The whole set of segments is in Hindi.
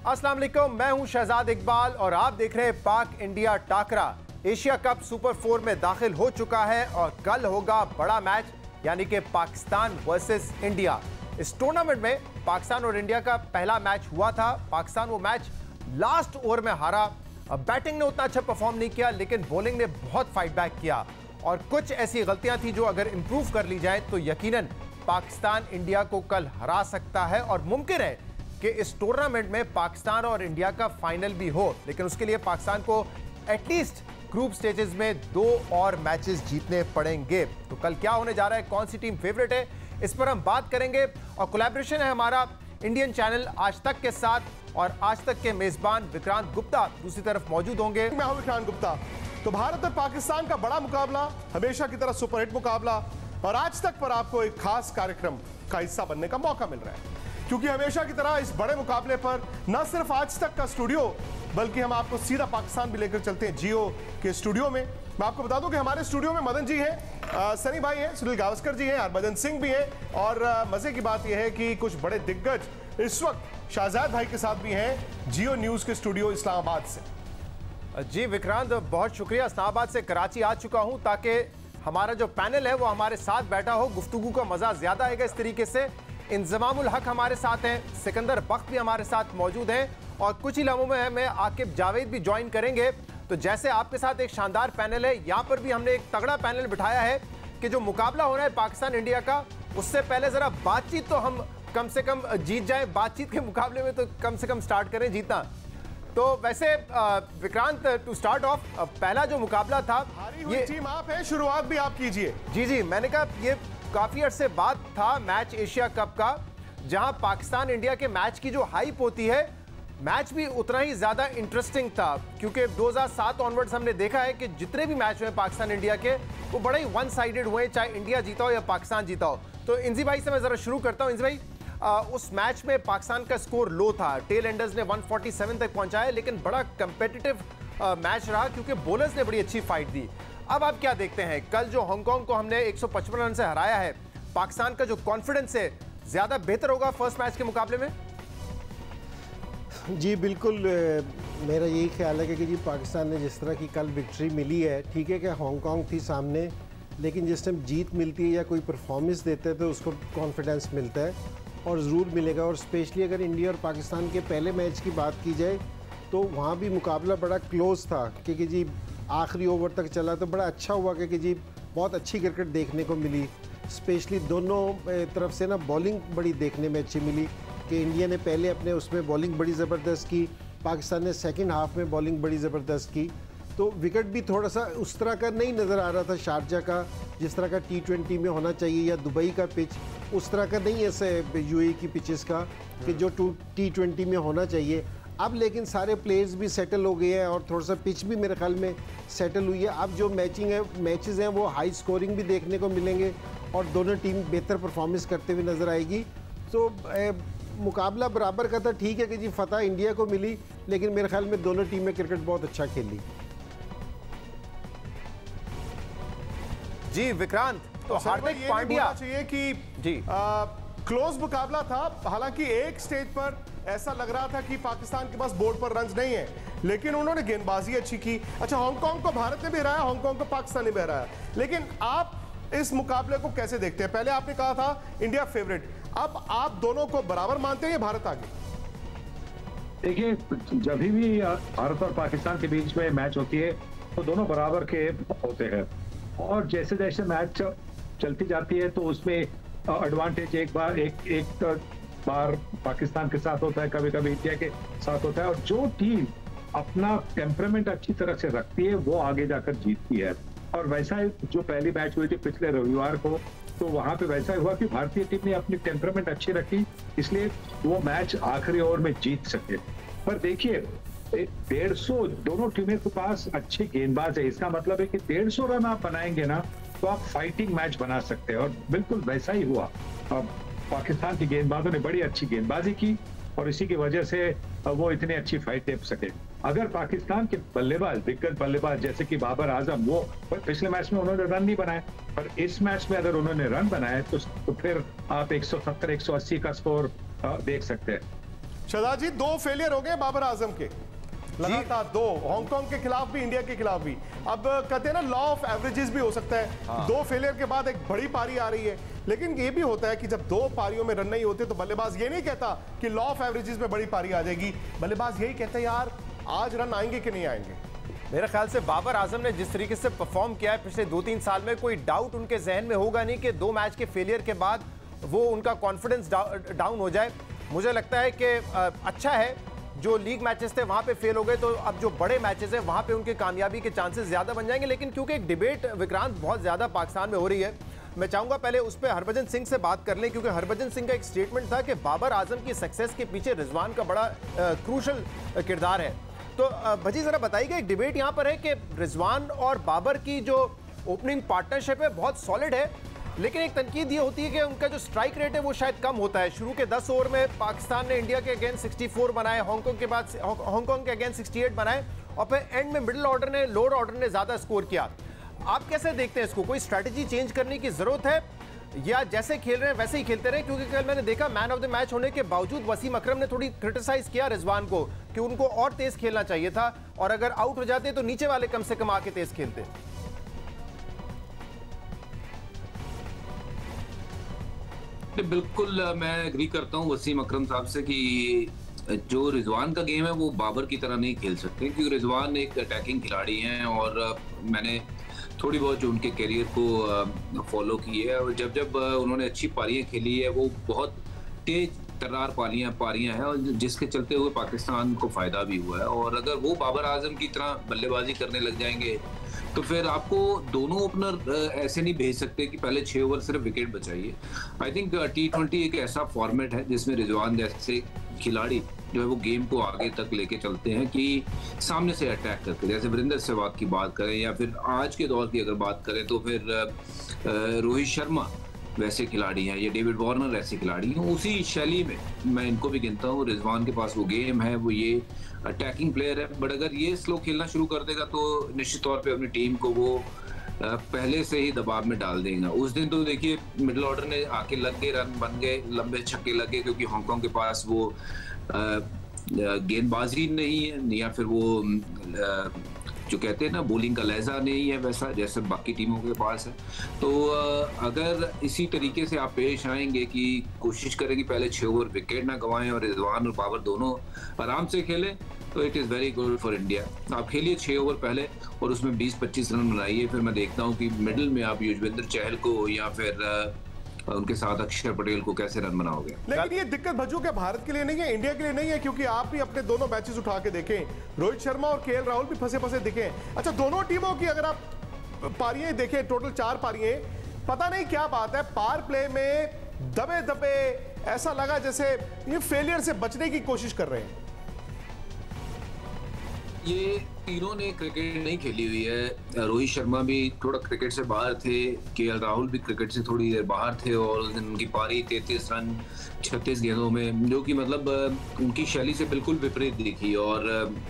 अस्सलाम वालेकुम, मैं हूं शहजाद इकबाल और आप देख रहे हैं पाक इंडिया टाकरा। एशिया कप सुपर 4 में दाखिल हो चुका है और कल होगा बड़ा मैच, यानी कि पाकिस्तान वर्सेस इंडिया। इस टूर्नामेंट में पाकिस्तान और इंडिया का पहला मैच हुआ था। पाकिस्तान वो मैच लास्ट ओवर में हारा। बैटिंग ने उतना अच्छा परफॉर्म नहीं किया, लेकिन बॉलिंग ने बहुत फाइट बैक किया और कुछ ऐसी गलतियां थी जो अगर इंप्रूव कर ली जाए तो यकीनन पाकिस्तान इंडिया को कल हरा सकता है और मुमकिन है कि इस टूर्नामेंट में पाकिस्तान और इंडिया का फाइनल भी हो। लेकिन उसके लिए पाकिस्तान को एटलीस्ट ग्रुप स्टेजेस में 2 और मैचेस जीतने पड़ेंगे। तो कल क्या होने जा रहा है, कौन सी टीम फेवरेट है, इस पर हम बात करेंगे। और कोलैबोरेशन है हमारा इंडियन चैनल आज तक के साथ और आज तक के मेजबान विक्रांत गुप्ता दूसरी तरफ मौजूद होंगे। मैं हूं विक्रांत गुप्ता। तो भारत और पाकिस्तान का बड़ा मुकाबला, हमेशा की तरह सुपरहिट मुकाबला, और आज तक पर आपको एक खास कार्यक्रम का हिस्सा बनने का मौका मिल रहा है, क्योंकि हमेशा की तरह इस बड़े मुकाबले पर न सिर्फ आज तक का स्टूडियो बल्कि हम आपको सीधा पाकिस्तान भी लेकर चलते हैं जियो के स्टूडियो में। मैं आपको बता दूं कि हमारे स्टूडियो में मदन जी हैं, सनी भाई हैं, सुनील गावस्कर जी हैं, हरभजन सिंह भी हैं, और मजे की बात यह है कि कुछ बड़े दिग्गज इस वक्त शाहजाद भाई के साथ भी हैं जियो न्यूज के स्टूडियो इस्लामाबाद से। जी विक्रांत, बहुत शुक्रिया। इस्लामाबाद से कराची आ चुका हूं ताकि हमारा जो पैनल है वो हमारे साथ बैठा हो, गुफ्तगू का मजा ज्यादा आएगा इस तरीके से। इंजमामुल हक हमारे साथ हैं, सिकंदर बख्त भी हमारे साथ मौजूद हैं और कुछ ही लम्हों में हमें आकिब जावेद भी ज्वाइन करेंगे। तो जैसे आपके साथ एक शानदार पैनल है, यहाँ पर भी हमने एक तगड़ा पैनल बिठाया है कि जो मुकाबला हो रहा है पाकिस्तान इंडिया का, उससे पहले जरा बातचीत तो हम कम से कम जीत जाए। बातचीत के मुकाबले में तो कम से कम स्टार्ट करें जीतना। तो वैसे विक्रांत, टू स्टार्ट ऑफ, पहला जो मुकाबला था, ये टीम आप है, शुरुआत भी आप कीजिए। जी, मैंने कहा ये काफी अरसे बाद था मैच एशिया कप का, जहां पाकिस्तान इंडिया के मैच की जो हाइप होती है, मैच भी उतना ही ज्यादा इंटरेस्टिंग था, क्योंकि 2007 ऑनवर्ड्स हमने देखा है कि जितने भी मैच हुए पाकिस्तान इंडिया के वो बड़े ही वन साइडेड हुए, चाहे इंडिया जीता हो या पाकिस्तान जीता हो। तो इंजी भाई से मैं जरा शुरू करता हूं। इंजी भाई, उस मैच में पाकिस्तान का स्कोर लो था, टेल एंडर्स ने 147 तक पहुंचाया, लेकिन बड़ा कंपेटिटिव मैच रहा क्योंकि बॉलर्स ने बड़ी अच्छी फाइट दी। अब आप क्या देखते हैं, कल जो हांगकांग को हमने 155 रन से हराया है, पाकिस्तान का जो कॉन्फिडेंस है ज्यादा बेहतर होगा फर्स्ट मैच के मुकाबले में? जी बिल्कुल, मेरा यही ख्याल है कि जी पाकिस्तान ने जिस तरह की कल विक्ट्री मिली है, ठीक है कि हांगकांग थी सामने, लेकिन जिस टाइम जीत मिलती है या कोई परफॉर्मेंस देते हैं तो उसको कॉन्फिडेंस मिलता है और ज़रूर मिलेगा। और स्पेशली अगर इंडिया और पाकिस्तान के पहले मैच की बात की जाए तो वहाँ भी मुकाबला बड़ा क्लोज था, क्योंकि जी आखिरी ओवर तक चला, तो बड़ा अच्छा हुआ कि जी बहुत अच्छी क्रिकेट देखने को मिली। स्पेशली दोनों तरफ से ना बॉलिंग बड़ी देखने में अच्छी मिली कि इंडिया ने पहले अपने उसमें बॉलिंग बड़ी ज़बरदस्त की, पाकिस्तान ने सेकंड हाफ में बॉलिंग बड़ी ज़बरदस्त की। तो विकेट भी थोड़ा सा उस तरह का नहीं नज़र आ रहा था शारजा का, जिस तरह का T20 में होना चाहिए, या दुबई का पिच उस तरह का नहीं है ऐसे UAE की पिचेस का कि जो T20 में होना चाहिए। अब लेकिन सारे प्लेयर्स भी सेटल हो गए हैं और थोड़ा सा पिच भी मेरे ख्याल में सेटल हुई है। अब जो मैचेस हैं वो हाई स्कोरिंग भी देखने को मिलेंगे और दोनों टीम बेहतर परफॉर्मेंस करते हुए नज़र आएगी। तो मुकाबला बराबर का था, ठीक है कि जी फतह इंडिया को मिली, लेकिन मेरे ख्याल में दोनों टीमें क्रिकेट बहुत अच्छा खेली। जी विक्रांत, तो हार्दिक पांड्या चाहिए कि जी क्लोज मुकाबला था। हालांकि एक स्टेज पर ऐसा लग रहा था कि पाकिस्तान के पास बोर्ड पर रन्स नहीं है, लेकिन उन्होंने गेंदबाजी अच्छी की। अच्छा, हांगकांग को भारत ने भी हराया, हांगकांग को पाकिस्तान ने भी हराया, लेकिन आप इस मुकाबले को कैसे देखते हैं? पहले आपने कहा था इंडिया फेवरेट, अब आप दोनों को बराबर मानते हैं या भारत आगे? देखिए, जब भी भारत और पाकिस्तान के बीच में मैच होती है तो दोनों बराबर के होते हैं, और जैसे जैसे मैच चलती जाती है तो उसमें एडवांटेज एक बार पाकिस्तान के साथ होता है, कभी कभी इंडिया के साथ होता है, और जो टीम अपना टेम्परामेंट अच्छी तरह से रखती है वो आगे जाकर जीतती है। और वैसा ही जो पहली मैच हुई थी पिछले रविवार को, तो वहां पे वैसा हुआ कि भारतीय टीम ने अपनी टेम्परामेंट अच्छी रखी, इसलिए वो मैच आखिरी ओवर में जीत सके। पर देखिए, 150 दोनों टीमों के पास अच्छे गेंदबाज है, इसका मतलब है कि 150 रन आप बनाएंगे ना तो आप फाइटिंग मैच बना सकते हैं, और बिल्कुल वैसा ही हुआ। अब पाकिस्तान के गेंदबाजों ने बड़ी अच्छी गेंदबाजी की और इसी की वजह से वो इतनी अच्छी फाइट दे सके। अगर पाकिस्तान के बल्लेबाज, दिग्गज बल्लेबाज जैसे कि बाबर आजम, वो पिछले मैच में उन्होंने रन नहीं बनाए, पर इस मैच में अगर उन्होंने रन बनाए तो फिर आप 170-180 का स्कोर देख सकते हैं। शहजाद जी, 2 फेलियर हो गए बाबर आजम के लगातार, 2 हांगकांग के खिलाफ भी, इंडिया के खिलाफ भी। अब कहते हैं ना लॉ ऑफ एवरेजेस भी हो सकता है। 2 फेलियर के बाद एक बड़ी पारी आ रही है, लेकिन ये भी होता है कि जब 2 पारियों में रन नहीं होते तो बल्लेबाज ये नहीं कहता कि लॉ ऑफ एवरेजेस में बड़ी पारी आ जाएगी। बल्लेबाज यही कहता है यार आज रन आएंगे कि नहीं आएंगे। मेरे ख्याल से बाबर आजम ने जिस तरीके से परफॉर्म किया है पिछले 2-3 साल में, कोई डाउट उनके जहन में होगा नहीं कि 2 मैच के फेलियर के बाद वो उनका कॉन्फिडेंस डाउन हो जाए। मुझे लगता है कि अच्छा है जो लीग मैचेस थे वहां पे फेल हो गए, तो अब जो बड़े मैचेस हैं वहां पे उनकी कामयाबी के चांसेस ज्यादा बन जाएंगे। लेकिन क्योंकि एक डिबेट विक्रांत बहुत ज्यादा पाकिस्तान में हो रही है, मैं चाहूंगा पहले उस पर हरभजन सिंह से बात कर लें, क्योंकि हरभजन सिंह का एक स्टेटमेंट था कि बाबर आजम की सक्सेस के पीछे रिजवान का बड़ा क्रूशल किरदार है। तो भजी जरा बताइए, एक डिबेट यहाँ पर है कि रिजवान और बाबर की जो ओपनिंग पार्टनरशिप है बहुत सॉलिड है, लेकिन एक तनकीद ये होती है कि उनका जो स्ट्राइक रेट है वो शायद कम होता है। शुरू के 10 ओवर में पाकिस्तान ने इंडिया के अगेंस्ट 64 बनाए, हांगकांग के अगेंस्ट 68 बनाए, और फिर एंड में मिडिल ऑर्डर ने, लोअर ऑर्डर ने ज्यादा स्कोर किया। आप कैसे देखते हैं इसको? कोई स्ट्रैटेजी चेंज करने की जरूरत है या जैसे खेल रहे हैं वैसे ही खेलते रहे? क्योंकि कल मैंने देखा मैन ऑफ द मैच होने के बावजूद वसीम अकरम ने थोड़ी क्रिटिसाइज किया रिजवान को कि उनको और तेज खेलना चाहिए था, और अगर आउट हो जाते तो नीचे वाले कम से कम आके तेज खेलते। बिल्कुल मैं एग्री करता हूं वसीम अकरम साहब से कि जो रिजवान का गेम है वो बाबर की तरह नहीं खेल सकते, क्योंकि रिजवान एक अटैकिंग खिलाड़ी हैं और मैंने थोड़ी बहुत जो उनके करियर को फॉलो की है, और जब उन्होंने अच्छी पारियां खेली है वो बहुत तेज तर्रार पारियां हैं, और जिसके चलते हुए पाकिस्तान को फायदा भी हुआ है। और अगर वो बाबर आजम की तरह बल्लेबाजी करने लग जाएंगे तो फिर आपको दोनों ओपनर ऐसे नहीं भेज सकते कि पहले 6 ओवर सिर्फ विकेट बचाइए। आई थिंक T20 एक ऐसा फॉर्मेट है जिसमें रिजवान जैसे खिलाड़ी जो है वो गेम को आगे तक लेके चलते हैं कि सामने से अटैक करके, जैसे वीरेंद्र सहवाग की बात करें या फिर आज के दौर की अगर बात करें तो फिर रोहित शर्मा वैसे खिलाड़ी हैं, ये डेविड वार्नर ऐसे खिलाड़ी हैं, उसी शैली में मैं इनको भी गिनता हूँ। रिजवान के पास वो गेम है, वो ये अटैकिंग प्लेयर है, बट अगर ये स्लो खेलना शुरू कर देगा तो निश्चित तौर पे अपनी टीम को वो पहले से ही दबाव में डाल देगा। उस दिन तो देखिए मिडिल ऑर्डर ने आके लग गए, रन बन गए, लंबे छक्के लगे, क्योंकि हांगकांग के पास वो गेंदबाजी नहीं है या फिर वो जो कहते हैं ना बॉलिंग का लहजा नहीं है वैसा जैसे बाकी टीमों के पास है। तो अगर इसी तरीके से आप पेश आएंगे कि कोशिश करेंगे पहले 6 ओवर विकेट ना गंवाएं और रिजवान और बाबर दोनों आराम से खेलें, तो it is very good for India. आप खेलिए 6 ओवर पहले और उसमें 20-25 रन बनाइए, फिर मैं देखता हूँ कि मिडिल में आप युजवेंद्र चहल को या फिर उनके साथ अक्षर पटेल को कैसे रन बनाओगे। लेकिन ये दिक्कत भज्जू के भारत के लिए नहीं है, इंडिया के लिए नहीं है, क्योंकि आप भी अपने दोनों मैचेस उठा के देखें, रोहित शर्मा और KL राहुल भी फंसे दिखे। अच्छा, दोनों टीमों की अगर आप पारियां देखें, टोटल 4 पारियां, पता नहीं क्या बात है, पावर प्ले में दबे ऐसा लगा जैसे ये फेलियर से बचने की कोशिश कर रहे हैं। ये तीनों ने क्रिकेट नहीं खेली हुई है, रोहित शर्मा भी थोड़ा क्रिकेट से बाहर थे, KL राहुल भी क्रिकेट से थोड़ी देर बाहर थे, और उस दिन उनकी पारी 33 रन 36 गेंदों में, जो कि मतलब उनकी शैली से बिल्कुल विपरीत दिखी। और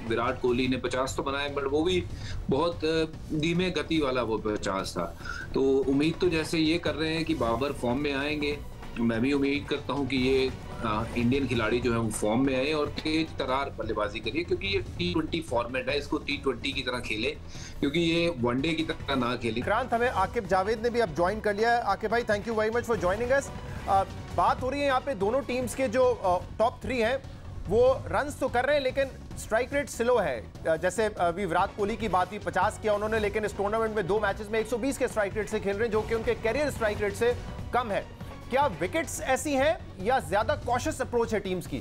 विराट कोहली ने 50 तो बनाए, बट वो भी बहुत धीमे गति वाला वो 50 था। तो उम्मीद तो जैसे ये कर रहे हैं कि बाबर फॉर्म में आएंगे, मैं भी उम्मीद करता हूं कि ये इंडियन खिलाड़ी जो है वो फॉर्म में आए और तेज तरार बल्लेबाजी करिए, क्योंकि ये T20 फॉर्मेट है, इसको T20 की तरह खेले, क्योंकि ये वनडे की तरह ना खेले। विक्रांत, हमें आकिब जावेद ने भी अब ज्वाइन कर लिया है। आकिब भाई, thank you very much for joining us. बात हो रही है यहाँ पे दोनों टीम्स के जो टॉप 3 हैं वो रन्स तो कर रहे हैं लेकिन स्ट्राइक रेट स्लो है। जैसे अभी विराट कोहली की बात हुई, 50 किया उन्होंने, लेकिन इस टूर्नामेंट में 2 मैचेस में 120 के स्ट्राइक रेट से खेल रहे हैं, जो कि उनके कैरियर स्ट्राइक रेट से कम है। क्या विकेट्स ऐसी हैं या ज्यादा कॉशियस अप्रोच है टीम्स की?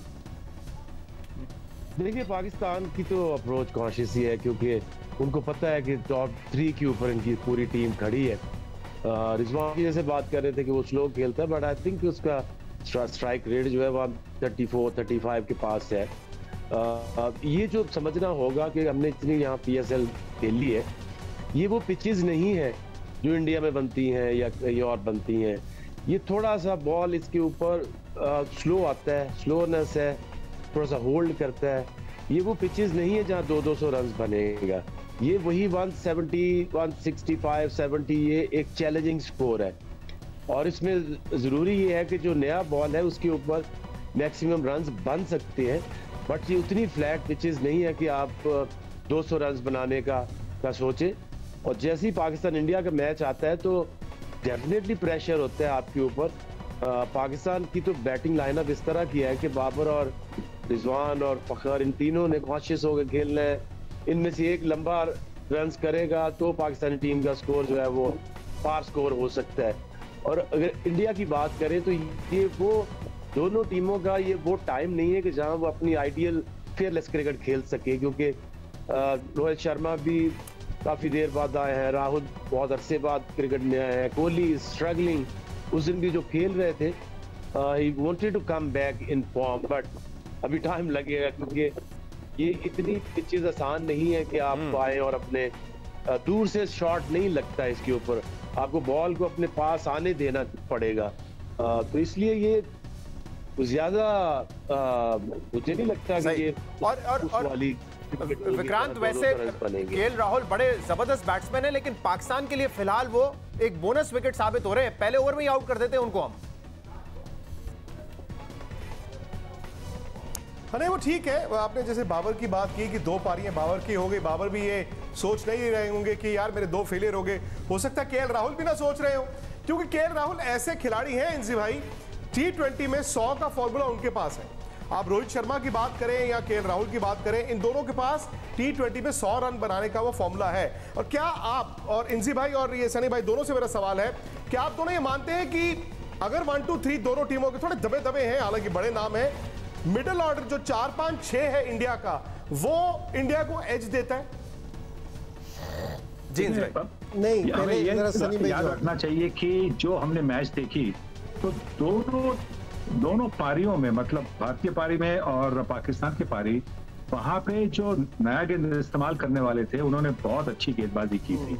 देखिए, पाकिस्तान की तो अप्रोच कॉशियस ही है, क्योंकि उनको पता है कि टॉप 3 के ऊपर इनकी पूरी टीम खड़ी है। रिजवान की जैसे बात कर रहे थे कि वो स्लो खेलता है, बट आई थिंक उसका स्ट्राइक रेट जो है वो 34-35 के पास है। ये जो समझना होगा कि हमने इतनी यहाँ PSL खेली है, ये वो पिचेस नहीं है जो इंडिया में बनती हैं या कहीं और बनती हैं। ये थोड़ा सा बॉल इसके ऊपर स्लो आता है, स्लोनेस है, थोड़ा सा होल्ड करता है। ये वो पिचेस नहीं है जहाँ 200 रन बनेगा। ये वही 170, 165, 70, ये एक चैलेंजिंग स्कोर है। और इसमें ज़रूरी ये है कि जो नया बॉल है उसके ऊपर मैक्सिमम रन्स बन सकते हैं, बट ये उतनी फ्लैट पिचेस नहीं है कि आप 200 रन्स बनाने का सोचे। और जैसे ही पाकिस्तान इंडिया का मैच आता है तो डेफिनेटली प्रेशर होता है आपके ऊपर। पाकिस्तान की तो बैटिंग लाइनअप इस तरह की है कि बाबर और रिजवान और फखर इन तीनों ने कॉन्शियस होकर खेलना है। इनमें से एक लंबा रन्स करेगा तो पाकिस्तानी टीम का स्कोर जो है वो पार स्कोर हो सकता है। और अगर इंडिया की बात करें तो ये वो दोनों टीमों का ये वो टाइम नहीं है कि जहां वो अपनी आइडियल फेयरलेस क्रिकेट खेल सके, क्योंकि रोहित शर्मा भी काफी देर बाद आए हैं, राहुल बहुत अरसे बाद क्रिकेट में आए हैं, कोहली स्ट्रगलिंग। उस दिन भी जो खेल रहे थे ही wanted to come back in form, but अभी टाइम लगेगा क्योंकि ये इतनी पिचेस आसान नहीं है कि आप आए और अपने दूर से शॉट नहीं लगता है इसके ऊपर, आपको बॉल को अपने पास आने देना पड़ेगा। तो इसलिए ये ज्यादा मुझे नहीं लगता कि ये और वाली विक्रांत, वैसे केएल राहुल बड़े जबरदस्त बैट्समैन है, लेकिन पाकिस्तान के लिए फिलहाल वो एक बोनस विकेट साबित हो रहे हैं। पहले ओवर में ही आउट कर देते हैं उनको हम। नहीं वो ठीक है, आपने जैसे बाबर की बात की कि 2 पारियां बाबर की हो गई, बाबर भी ये सोच नहीं रहे होंगे कि यार मेरे 2 फेलियर हो गए। हो सकता है केएल राहुल भी ना सोच रहे हो, क्योंकि केएल राहुल ऐसे खिलाड़ी हैं इंजी भाई, T20 में 100 का फॉर्मूला उनके पास है। आप रोहित शर्मा की बात करें या केएल राहुल की बात करें, इन दोनों के पास T20 में 100 रन बनाने का वो फॉर्मूला है। और क्या आप और इंजी भाई और ये सनी भाई दोनों से मेरा सवाल है, क्या आप दोनों ये मानते हैं कि अगर 1, 2, 3 दोनों टीमों के थोड़े दबे दबे हैं, हालांकि बड़े नाम है, मिडिल ऑर्डर जो 4, 5, 6 है इंडिया का, वो इंडिया को एज देता है? जी नहीं, याद रखना चाहिए कि जो हमने मैच देखी तो दोनों पारियों में, मतलब भारतीय पारी में और पाकिस्तान की पारी, वहां पे जो नया गेंद इस्तेमाल करने वाले थे उन्होंने बहुत अच्छी गेंदबाजी की थी।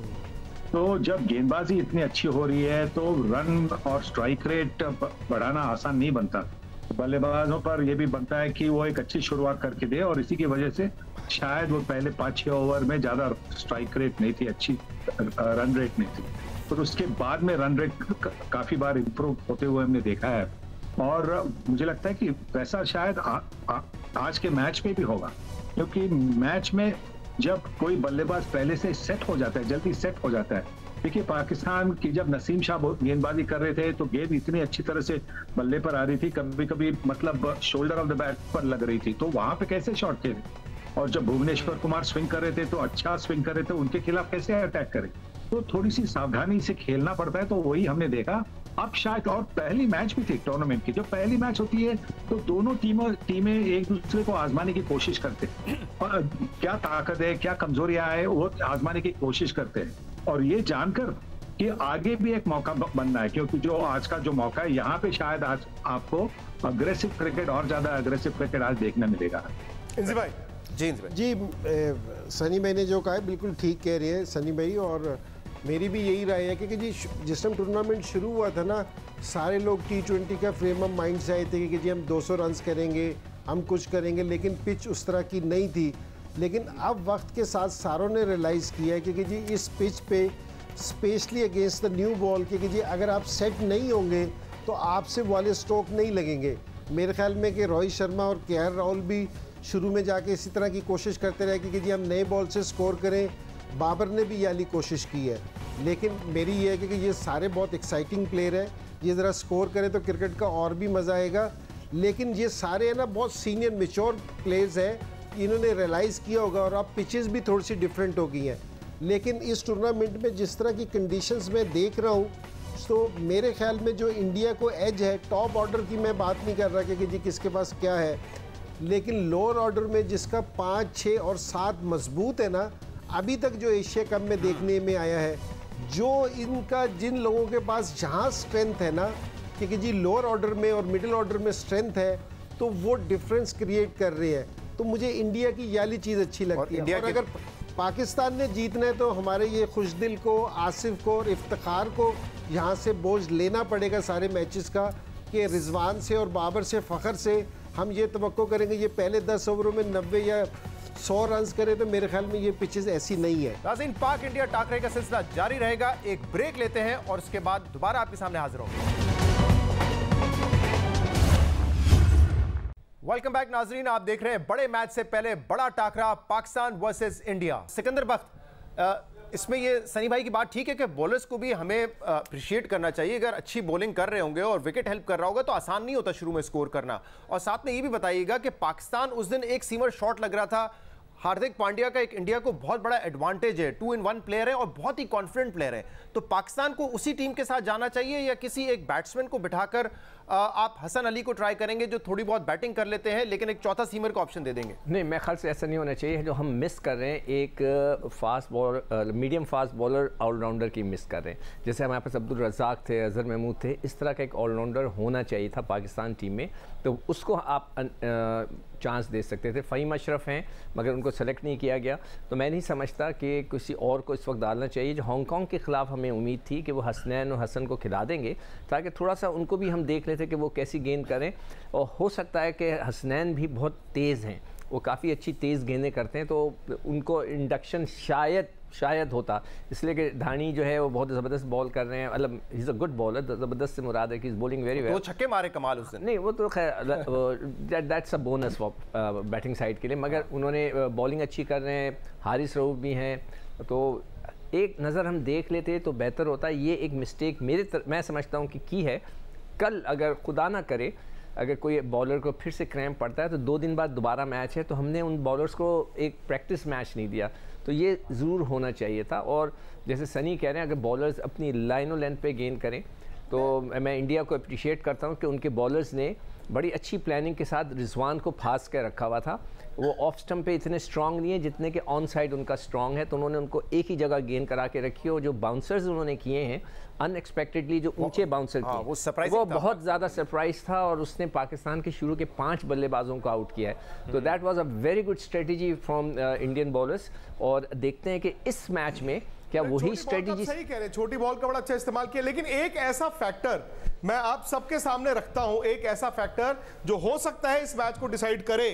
तो जब गेंदबाजी इतनी अच्छी हो रही है तो रन और स्ट्राइक रेट बढ़ाना आसान नहीं बनता। बल्लेबाजों पर यह भी बनता है कि वो एक अच्छी शुरुआत करके दे, और इसी की वजह से शायद वो पहले 5-6 ओवर में ज्यादा स्ट्राइक रेट नहीं थी, अच्छी रन रेट नहीं थी, और उसके बाद में रन रेट काफी बार इंप्रूव होते हुए हमने देखा है। और मुझे लगता है कि वैसा शायद आज के मैच में भी होगा, क्योंकि मैच में जब कोई बल्लेबाज पहले से सेट हो जाता है, जल्दी सेट हो जाता है। देखिए पाकिस्तान की जब नसीम शाह गेंदबाजी कर रहे थे तो गेंद इतनी अच्छी तरह से बल्ले पर आ रही थी, कभी कभी मतलब शोल्डर ऑफ द बैट पर लग रही थी, तो वहां पे कैसे शॉट थे। और जब भुवनेश्वर कुमार स्विंग कर रहे थे तो अच्छा स्विंग कर रहे थे, उनके खिलाफ कैसे अटैक करें। तो थोड़ी सी सावधानी से खेलना पड़ता है, तो वही हमने देखा। अब शायद, और पहली मैच भी थी टूर्नामेंट की, जो पहली मैच होती है तो दोनों टीमें एक दूसरे को आजमाने की कोशिश करते हैं, और क्या ताकत है क्या कमजोरियां है वो आजमाने की कोशिश करते हैं, और ये जानकर कि आगे भी एक मौका बनना है, क्योंकि जो आज का जो मौका है यहाँ पे शायद आज आपको अग्रेसिव क्रिकेट और ज्यादा अग्रेसिव क्रिकेट आज देखने मिलेगा। इंजी भाई जी सनी भाई ने जो कहा है बिल्कुल ठीक कह रहे हैं सनी भाई, और मेरी भी यही राय है कि जी जिस टाइम टूर्नामेंट शुरू हुआ था ना, सारे लोग T20 का फ्रेम ऑफ माइंड से आए थे कि जी हम 200 रन्स करेंगे, हम कुछ करेंगे, लेकिन पिच उस तरह की नहीं थी। लेकिन अब वक्त के साथ सारों ने रियलाइज़ किया है कि जी इस पिच पे specially against the new ball कि जी अगर आप सेट नहीं होंगे तो आपसे वाले स्ट्रोक नहीं लगेंगे। मेरे ख्याल में कि रोहित शर्मा और केएल राहुल भी शुरू में जाके इसी तरह की कोशिश करते रहे कि जी हम नए बॉल से स्कोर करें। बाबर ने भी याली कोशिश की है, लेकिन मेरी ये है कि ये सारे बहुत एक्साइटिंग प्लेयर हैं, ये ज़रा स्कोर करें तो क्रिकेट का और भी मज़ा आएगा। लेकिन ये सारे है ना बहुत सीनियर मैच्योर प्लेयर्स हैं, इन्होंने रियलाइज़ किया होगा, और अब पिचेस भी थोड़ी सी डिफरेंट हो गई हैं। लेकिन इस टूर्नामेंट में जिस तरह की कंडीशंस में देख रहा हूँ, तो मेरे ख्याल में जो इंडिया को एज है, टॉप ऑर्डर की मैं बात नहीं कर रहा कि जी किसके पास क्या है, लेकिन लोअर ऑर्डर में जिसका 5, 6 और 7 मजबूत है ना, अभी तक जो एशिया कप में देखने में आया है, जो इनका जिन लोगों के पास जहाँ स्ट्रेंथ है ना, क्योंकि जी लोअर ऑर्डर में और मिडिल ऑर्डर में स्ट्रेंथ है, तो वो डिफरेंस क्रिएट कर रहे हैं। तो मुझे इंडिया की याली चीज़ अच्छी लगती है। और अगर पाकिस्तान ने जीतना है तो हमारे ये खुशदिल को, आसिफ को और इफ्तिखार को यहाँ से बोझ लेना पड़ेगा सारे मैचेस का, कि रिजवान से और बाबर से, फ़खर से हम ये तवक्को करेंगे ये पहले 10 ओवरों में 90 या 100 रन करे, तो मेरे ख्याल में ये पिचेस ऐसी नहीं है। नाज़रीन, पाक इंडिया टाकरे का सिलसिला जारी रहेगा, एक ब्रेक लेते हैं और उसके बाद दोबारा आपके सामने हाजिर होंगे। वेलकम बैक नाजरीन, आप देख रहे हैं बड़े मैच से पहले बड़ा टाकरा पाकिस्तान वर्सेस इंडिया। सिकंदर बख्त, इसमें ये सनी भाई की बात ठीक है कि बॉलर्स को भी हमें अप्रिशिएट करना चाहिए। अगर अच्छी बॉलिंग कर रहे होंगे और विकेट हेल्प कर रहा होगा तो आसान नहीं होता शुरू में स्कोर करना। और साथ में ये भी बताइएगा कि पाकिस्तान उस दिन एक सीमर शॉट लग रहा था, हार्दिक पांड्या का एक इंडिया को बहुत बड़ा एडवांटेज है, 2-in-1 प्लेयर है और बहुत ही कॉन्फिडेंट प्लेयर है। तो पाकिस्तान को उसी टीम के साथ जाना चाहिए या किसी एक बैट्समैन को बिठाकर आप हसन अली को ट्राई करेंगे जो थोड़ी बहुत बैटिंग कर लेते हैं लेकिन एक चौथा सीमर का ऑप्शन दे देंगे? नहीं, मैं ख्याल से ऐसा नहीं होना चाहिए। जो हम मिस कर रहे हैं एक fast bowler, medium fast bowler allrounder की मिस कर रहे हैं। जैसे हमारे पास अब्दुल रज़ाक थे, अजहर महमूद थे, इस तरह का एक ऑलराउंडर होना चाहिए था पाकिस्तान टीम में, तो उसको आप चांस दे सकते थे। फ़हीम अशरफ हैं मगर उनको सेलेक्ट नहीं किया गया, तो मैं नहीं समझता कि किसी और को इस वक्त डालना चाहिए। जो हांगकॉन्ग के ख़िलाफ़ हमें उम्मीद थी कि वो हसनैन और हसन को खिला देंगे ताकि थोड़ा सा उनको भी हम देख लेते कि वो कैसी गेंद करें। और हो सकता है कि हसनैन भी बहुत तेज़ हैं, वो काफ़ी अच्छी तेज़ गेंदें करते हैं, तो उनको इंडक्शन शायद होता, इसलिए कि धानी जो है वो बहुत ज़बरदस्त बॉल कर रहे हैं। मतलब he is a good bowler, ज़बरदस्त से मुराद है कि इज़ बॉलिंग वेरी वेल। 2 छक्के मारे कमाल उस दिन। नहीं, वो तो खैर that's a bonus batting side के लिए, मगर उन्होंने बॉलिंग अच्छी कर रहे हैं, हारिस रऊफ भी हैं, तो एक नज़र हम देख लेते तो बेहतर होता। ये एक मिस्टेक मैं समझता हूँ कि की है। कल अगर खुदा ना करे अगर कोई बॉलर को फिर से क्रैम्प पड़ता है तो 2 दिन बाद दोबारा मैच है, तो हमने उन बॉलर्स को एक प्रैक्टिस मैच नहीं दिया, तो ये ज़रूर होना चाहिए था। और जैसे सनी कह रहे हैं अगर बॉलर्स अपनी लाइन और लेंथ पे गेंद करें तो मैं इंडिया को अप्रिशिएट करता हूँ कि उनके बॉलर्स ने बड़ी अच्छी प्लानिंग के साथ रिजवान को फांस कर रखा हुआ था। वो ऑफ स्टम्प पे इतने स्ट्रांग नहीं है जितने कि ऑन साइड उनका स्ट्रांग है, तो उन्होंने उनको एक ही जगह गेंद करा के रखी है। और जो बाउंसर्स उन्होंने किए हैं अनएक्सपेक्टेडली, जो ऊंचे बाउंसर किए वो बहुत ज़्यादा सरप्राइज था और उसने पाकिस्तान के शुरू के 5 बल्लेबाजों को आउट किया है। तो that was a very good strategy from Indian bowlers. और देखते हैं कि इस मैच में क्या वही स्ट्रेटजी। सही कह रहे हैं, छोटी बॉल का बड़ा अच्छा इस्तेमाल किया, लेकिन एक ऐसा फैक्टर मैं आप सबके सामने रखता हूं, एक ऐसा फैक्टर जो हो सकता है इस मैच को डिसाइड करे,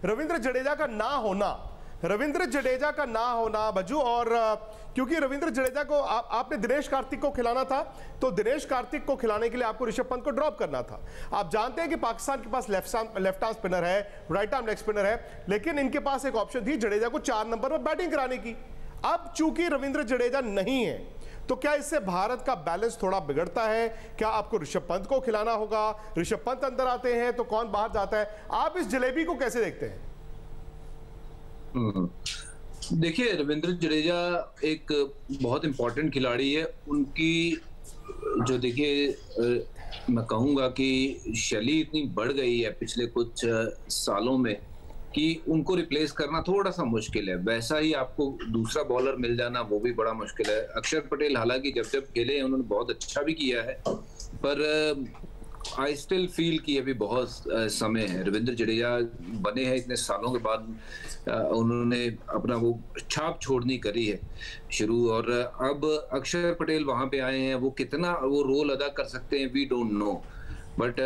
रविंद्र जडेजा का ना होना। रविंद्र जडेजा का ना होना भज्जू, और क्योंकि रविंद्र जडेजा को आपने दिनेश कार्तिक को खिलाना था, तो दिनेश कार्तिक को खिलाने के लिए आपको ऋषभ पंत को ड्रॉप करना था। आप जानते हैं कि पाकिस्तान के पास लेफ्ट आर्म स्पिनर है, राइट आर्म लेग स्पिनर है, लेकिन इनके पास एक ऑप्शन थी जडेजा को 4 नंबर पर बैटिंग कराने की। अब चूंकि रविंद्र जडेजा नहीं है तो क्या इससे भारत का बैलेंस थोड़ा बिगड़ता है? क्या आपको ऋषभ पंत को खिलाना होगा? ऋषभ पंत अंदर आते हैं तो कौन बाहर जाता है? आप इस जलेबी को कैसे देखते हैं? देखिए, रविंद्र जडेजा एक बहुत इंपॉर्टेंट खिलाड़ी है। उनकी जो देखिए मैं कहूँगा कि शैली इतनी बढ़ गई है पिछले कुछ सालों में कि उनको रिप्लेस करना थोड़ा सा मुश्किल है। वैसा ही आपको दूसरा बॉलर मिल जाना वो भी बड़ा मुश्किल है। अक्षर पटेल हालांकि जब खेले उन्होंने बहुत अच्छा भी किया है, पर आई स्टिल फील कि अभी बहुत समय है। रविंद्र जडेजा बने हैं इतने सालों के बाद, उन्होंने अपना वो छाप छोड़नी करी है शुरू, और अब अक्षर पटेल वहां पे आए हैं, वो कितना वो रोल अदा कर सकते हैं वी डोंट नो। बट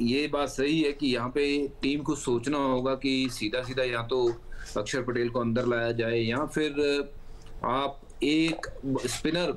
ये बात सही है कि यहाँ पे टीम को सोचना होगा कि सीधा या तो अक्षर पटेल को अंदर लाया जाए या फिर आप एक स्पिनर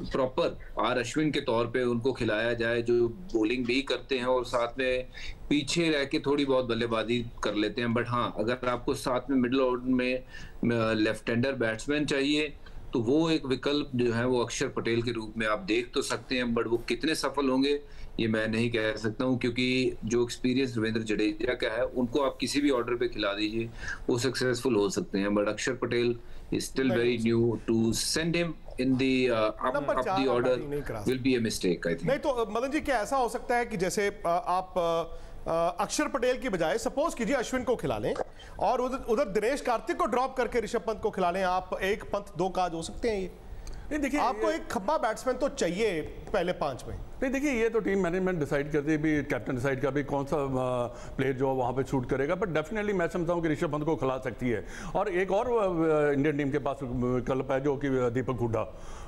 प्रॉपर आर अश्विन के तौर पे उनको खिलाया जाए, जो बॉलिंग भी करते हैं और साथ में पीछे रह के थोड़ी बहुत बल्लेबाजी कर लेते हैं। बट हाँ, अगर आपको साथ में मिडिल ऑर्डर में लेफ्ट हैंडर बैट्समैन चाहिए तो वो एक विकल्प जो है वो अक्षर पटेल के रूप में आप देख तो सकते हैं, बट वो कितने सफल होंगे ये मैं नहीं कह सकता हूँ, क्योंकि जो एक्सपीरियंस रविंद्र जडेजा का है उनको आप किसी भी ऑर्डर पे खिला दीजिए वो सक्सेसफुल हो सकते हैं। बट अक्षर Patel is still very new, to send him in the up the order will be a mistake, I think. नहीं तो मदन जी, क्या ऐसा हो सकता है कि जैसे आप अक्षर पटेल की बजाय सपोज कीजिए अश्विन को खिला लें और उधर दिनेश कार्तिक को ड्रॉप करके ऋषभ पंत को खिला लें, आप 1 पंत 2 काज हो सकते हैं ये? नहीं देखिए, आपको एक खब्बा बैट्समैन तो चाहिए पहले 5 में। नहीं देखिए, ये तो टीम मैनेजमेंट डिसाइड करती है, भी कैप्टन डिसाइड कर भी कौन सा प्लेयर जो वहाँ पे शूट करेगा, बट डेफिनेटली मैं समझता हूँ कि ऋषभ पंत को खिला सकती है। और एक और इंडियन टीम के पास विकल्प है जो कि दीपक हुड्डा,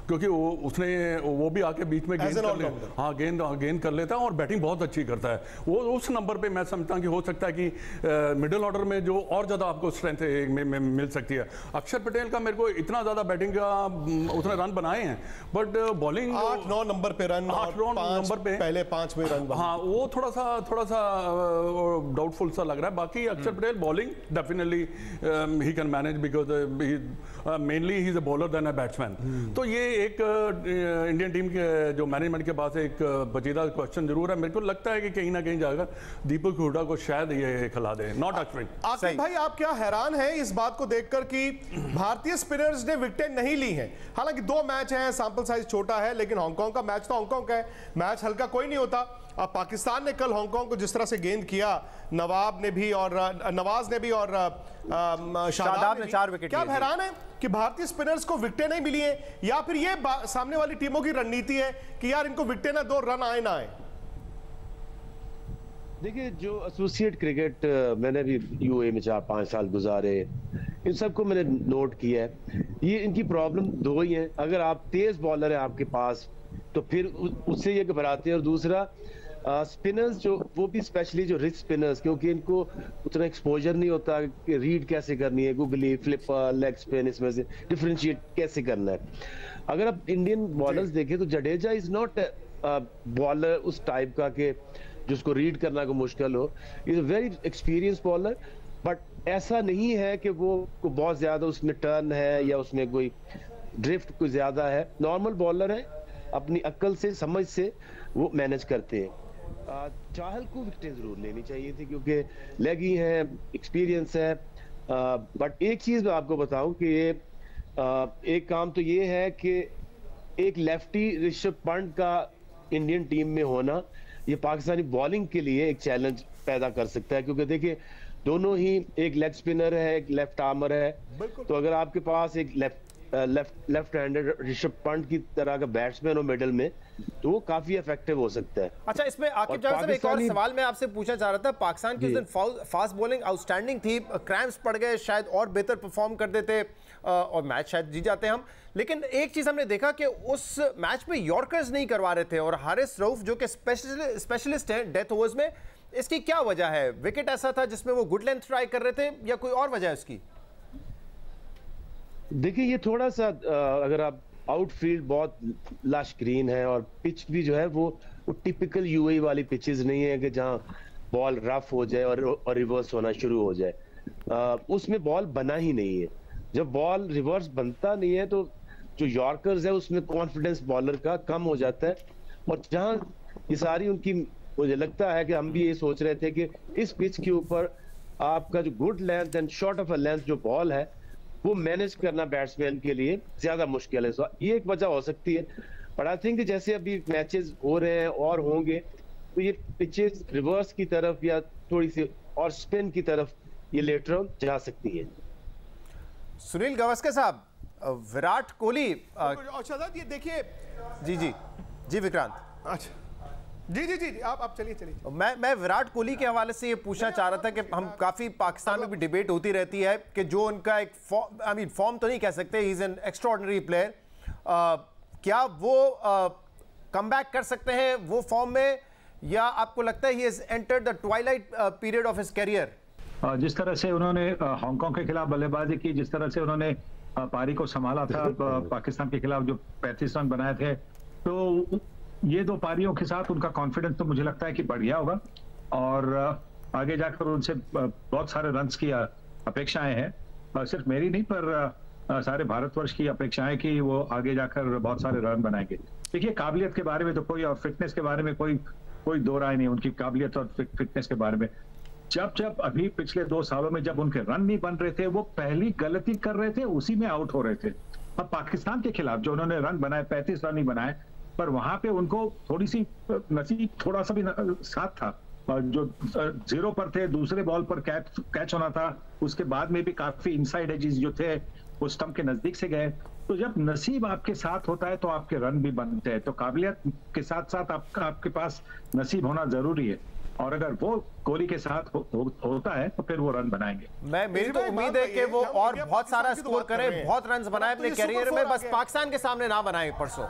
क्योंकि वो भी आके बीच में गेंद कर लेता है और बैटिंग बहुत अच्छी करता है। वो उस नंबर पे मैं समझता हूँ कि हो सकता है कि मिडिल ऑर्डर में जो और ज़्यादा आपको स्ट्रेंथ मिल सकती है। अक्षर पटेल का मेरे को इतना ज़्यादा बैटिंग का उसने रन बनाए हैं, बट बॉलिंग 8-9 नंबर नंबर पे रन, 8 नंबर पे पहले 5 में रन। हाँ, वो थोड़ा सा डाउटफुल सा लग रहा है। बाकी अक्षर Patel bowling definitely he can manage because mainly he is a bowler then a batsman. तो ये एक इंडियन टीम के जो मैनेजमेंट के पास एक बचीदा क्वेश्चन जरूर है। मेरे को लगता है कि कहीं ना कहीं जाकर दीपक हुडा को शायद ये खिला दे, नॉट अश्विन। आकिब भाई, आप क्या हैरान हैं इस बात को देखकर कि भारतीय स्पिनर्स ने विकेटें नहीं ली हैं? हालांकि 2 मैच हैं, सैंपल साइज छोटा है, लेकिन हांगकांग का मैच तो हांगकांग का है, मैच हल्का कोई नहीं होता। अब पाकिस्तान ने कल हांगकांग को जिस तरह से गेंद किया, नवाज ने भी और शादाब ने 4 विकेट। क्या हैरान है कि भारतीय स्पिनर्स को विकेटें नहीं मिली हैं, या फिर ये सामने वाली टीमों की रणनीति है कि यार इनको विकेटें ना दो, रन आए ना आए? देखिए, जो एसोसिएट क्रिकेट मैंने भी यूएई में 4-5 साल गुजारे, इन सबको मैंने नोट किया है। ये इनकी प्रॉब्लम 2 ही है। अगर आप तेज बॉलर है आपके पास तो फिर उससे ये घबराते हैं, और दूसरा स्पिनर्स जो वो भी स्पेशली जो रिच स्पिनर्स, क्योंकि इनको उतना एक्सपोजर नहीं होता कि रीड कैसे करनी है, गुगली, फ्लिपर, लेग स्पिन, इसमें से डिफरेंशिएट कैसे करना है। अगर आप इंडियन बॉलर्स देखें तो जडेजा इज नॉट बॉलर उस टाइप का कि जिसको रीड करना को मुश्किल हो। Is a very experience bowler, but ऐसा नहीं है कि वो बहुत ज्यादा उसमें टर्न है या उसमें कोई ड्रिफ्ट कोई ज्यादा है। नॉर्मल बॉलर है, अपनी अक्ल से, समझ से वो मैनेज करते हैं। चाहल को विकेटें जरूर लेनी चाहिए थी क्योंकि लेगी है, एक्सपीरियंस है, बट एक चीज मैं आपको बताऊं कि ये एक काम तो ये है कि एक लेफ्टी ऋषभ पंत का इंडियन टीम में होना ये पाकिस्तानी बॉलिंग के लिए एक चैलेंज पैदा कर सकता है, क्योंकि देखिए दोनों ही एक लेग स्पिनर है, एक लेफ्ट आर्मर है। तो अगर आपके पास एक लेफ्ट हैंडेड ऋषभ पंत की तरह का बैट्समैन हो मिडिल में, तो वो काफी इफेक्टिव हो सकता है। अच्छा, इसमें आकिब जावेद साहब एक और सवाल मैं आपसे पूछना चाह रहा था। पाकिस्तान की उस दिन फास्ट बॉलिंग आउटस्टैंडिंग थी, क्रैम्प्स पड़ गए, शायद और बेहतर परफॉर्म कर देते और मैच शायद जीत जाते हम। लेकिन एक चीज हमने देखा कि उस मैच में यॉर्कर्स नहीं करवा रहे थे, और हारिस रऊफ जो कि स्पेशलिस्ट हैं डेथ ओवर्स में, इसकी क्या वजह है? विकेट ऐसा था जिसमें वो गुड लेंथ ट्राई कर रहे थे, या कोई और वजह है उसकी? देखिए, ये थोड़ा सा अगर आप आउटफील्ड बहुत लश ग्रीन है, और पिच भी जो है वो टिपिकल यूएई वाली पिचेस नहीं है कि जहां बॉल रफ हो जाए और रिवर्स होना शुरू हो जाए। उसमें बॉल बना ही नहीं है। जब बॉल रिवर्स बनता नहीं है तो जो यॉर्कर्स है उसमें कॉन्फिडेंस बॉलर का कम हो जाता है। और जहां ये सारी उनकी, मुझे लगता है कि हम भी ये सोच रहे थे कि इस पिच के ऊपर आपका जो good length and short of a length जो बॉल है वो मैनेज करना बैट्समैन के लिए ज्यादा मुश्किल है। ये एक वजह हो सकती है, बट आई थिंक जैसे अभी मैचेस हो रहे हैं और होंगे तो ये पिचेस रिवर्स की तरफ या थोड़ी सी और स्पिन की तरफ ये लेटर ऑन जा सकती है। सुनील गावस्कर साहब, विराट कोहली शहजाद, ये देखिए। जी विक्रांत। अच्छा, जी आप चलिए। मैं विराट कोहली के हवाले से ये पूछना चाह रहा था कि हम काफी पाकिस्तान में भी डिबेट होती रहती है कि जो उनका एक फॉर्म तो नहीं कह सकते, he is an extraordinary player, क्या वो कमबैक कर सकते हैं वो फॉर्म में, या आपको लगता है he has entered the Twilight period of his career? जिस तरह से उन्होंने हांगकांग के खिलाफ बल्लेबाजी की, जिस तरह से उन्होंने पारी को संभाला था पाकिस्तान के खिलाफ, जो 35 रन बनाए थे, तो ये 2 पारियों के साथ उनका कॉन्फिडेंस तो मुझे लगता है कि बढ़ गया होगा, और आगे जाकर उनसे बहुत सारे रन्स की अपेक्षाएं हैं। सिर्फ मेरी नहीं, पर सारे भारतवर्ष की अपेक्षाएं कि वो आगे जाकर बहुत सारे रन बनाएंगे। देखिए, काबिलियत के बारे में तो कोई, और फिटनेस के बारे में कोई दो राय नहीं उनकी काबिलियत और फिटनेस के बारे में। जब अभी पिछले 2 सालों में जब उनके रन नहीं बन रहे थे, वो पहली गलती कर रहे थे, उसी में आउट हो रहे थे। अब पाकिस्तान के खिलाफ जो उन्होंने रन बनाए, 35 रन ही बनाए, पर वहां पे उनको थोड़ी सी नसीब थोड़ा सा भी साथ था। जो 0 पर थे, दूसरे बॉल पर कैच होना था, उसके बाद में भी काफी इनसाइड एजेस जो थे वो स्टंप के नजदीक से गए। तो जब नसीब आपके साथ होता है तो आपके रन भी बनते हैं। तो काबिलियत के साथ साथ आपके पास नसीब होना जरूरी है, और अगर वो कोहली के साथ होता है तो फिर वो रन बनाएंगे। मेरी तो उम्मीद है कि वो और बहुत सारा स्कोर करे, बहुत रन बनाए अपने कैरियर में, बस पाकिस्तान के सामने ना बनाए परसों।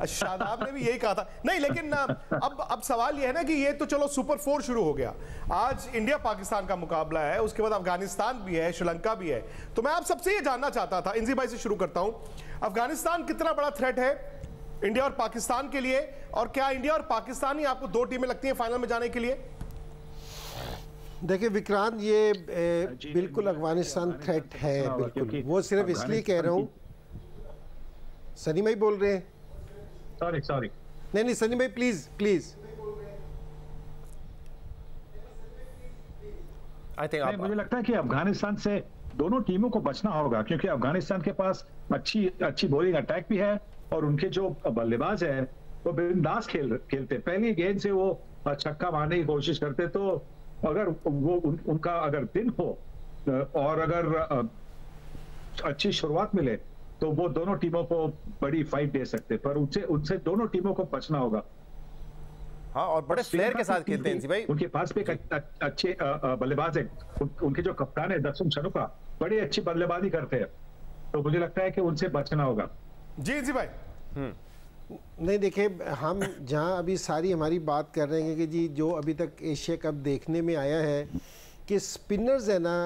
शादाब ने भी यही कहा था। नहीं, लेकिन अब सवाल यह है ना कि ये तो चलो सुपर 4 शुरू हो गया, आज इंडिया पाकिस्तान का मुकाबला है, उसके बाद अफगानिस्तान भी है, श्रीलंका भी है। तो मैं आप सबसे ये जानना चाहता था, इंजी भाई से शुरू करता हूं, अफगानिस्तान कितना बड़ा थ्रेट है इंडिया और पाकिस्तान के लिए, और क्या इंडिया और पाकिस्तान ही आपको 2 टीमें लगती हैं फाइनल में जाने के लिए? देखिए विक्रांत, ये बिल्कुल अफगानिस्तान थ्रेट है, बिल्कुल। वो सिर्फ इसलिए कह रहा हूँ, सनी भाई बोल रहे हैं, सॉरी नहीं सनी भाई प्लीज मुझे लगता है कि अफगानिस्तान से दोनों टीमों को बचना होगा, क्योंकि अफगानिस्तान के पास अच्छी बॉलिंग अटैक भी है और उनके जो बल्लेबाज है वो बिंदास खेलते। पहली गेंद से वो छक्का मारने की कोशिश करते, तो अगर वो उनका अगर दिन हो और अगर अच्छी शुरुआत मिले तो वो दोनों टीमों को बड़ी फाइट दे सकते, पर उनसे दोनों टीमों को बचना होगा। हाँ, और बड़े फ्लेयर के साथ खेलते हैं भाई। उनके पास भी एक अच्छे बल्लेबाज है, उनके जो कप्तान है दसम शनुका, बड़ी अच्छी बल्लेबाजी करते हैं, तो मुझे लगता है कि उनसे बचना होगा। जी भाई। नहीं, देखिए हम जहाँ अभी सारी हमारी बात कर रहे हैं कि जी जो अभी तक एशिया कप देखने में आया है कि स्पिनर्स है ना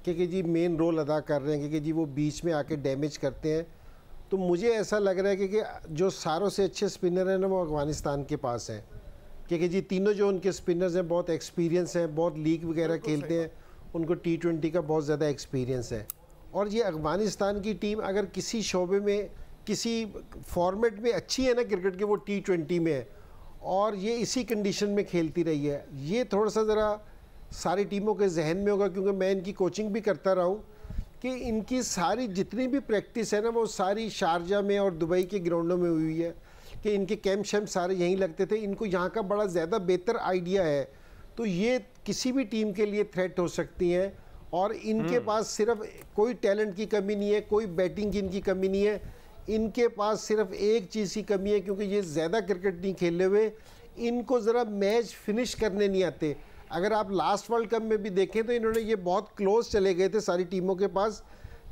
कि जी मेन रोल अदा कर रहे हैं कि जी वो बीच में आके डैमेज करते हैं। तो मुझे ऐसा लग रहा है कि जो सारों से अच्छे स्पिनर हैं ना वो अफगानिस्तान के पास हैं, क्योंकि जी तीनों जो उनके स्पिनर्स हैं बहुत एक्सपीरियंस हैं, बहुत लीग वगैरह खेलते हैं, उनको T20 का बहुत ज़्यादा एक्सपीरियंस है। और ये अफगानिस्तान की टीम अगर किसी शोबे में किसी फॉर्मेट में अच्छी है ना क्रिकेट के, वो T20 में है, और ये इसी कंडीशन में खेलती रही है। ये थोड़ा सा ज़रा सारी टीमों के जहन में होगा, क्योंकि मैं इनकी कोचिंग भी करता रहा हूँ कि इनकी सारी जितनी भी प्रैक्टिस है ना वो सारी शारजा में और दुबई के ग्राउंडों में हुई है, कि इनके कैंप शैम्प सारे यहीं लगते थे। इनको यहाँ का बड़ा ज़्यादा बेहतर आइडिया है, तो ये किसी भी टीम के लिए थ्रेट हो सकती हैं। और इनके पास सिर्फ कोई टैलेंट की कमी नहीं है, कोई बैटिंग की इनकी कमी नहीं है, इनके पास सिर्फ एक चीज़ की कमी है, क्योंकि ये ज़्यादा क्रिकेट नहीं खेले हुए, इनको ज़रा मैच फिनिश करने नहीं आते। अगर आप लास्ट वर्ल्ड कप में भी देखें तो इन्होंने ये बहुत क्लोज चले गए थे सारी टीमों के पास,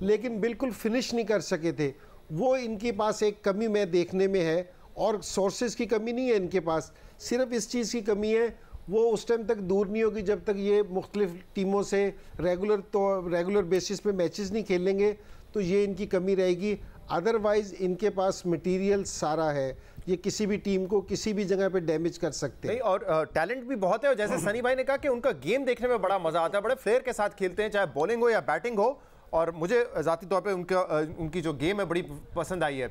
लेकिन बिल्कुल फिनिश नहीं कर सके थे। वो इनके पास एक कमी मैं देखने में है, और सोर्सेज की कमी नहीं है इनके पास, सिर्फ इस चीज़ की कमी है, वो उस टाइम तक दूर नहीं होगी जब तक ये मुख्तलिफ टीमों से रेगुलर बेसिस पे मैचेस नहीं खेलेंगे, तो ये इनकी कमी रहेगी। अदरवाइज इनके पास मटेरियल सारा है, ये किसी भी टीम को किसी भी जगह पे डैमेज कर सकते हैं। नहीं, और टैलेंट भी बहुत है, और जैसे सनी भाई ने कहा कि उनका गेम देखने में बड़ा मजा आता है, बड़े फ्लेयर के साथ खेलते हैं, चाहे बॉलिंग हो या बैटिंग हो, और मुझे ज़ाती तौर पे उनकी जो गेम है बड़ी पसंद आई है।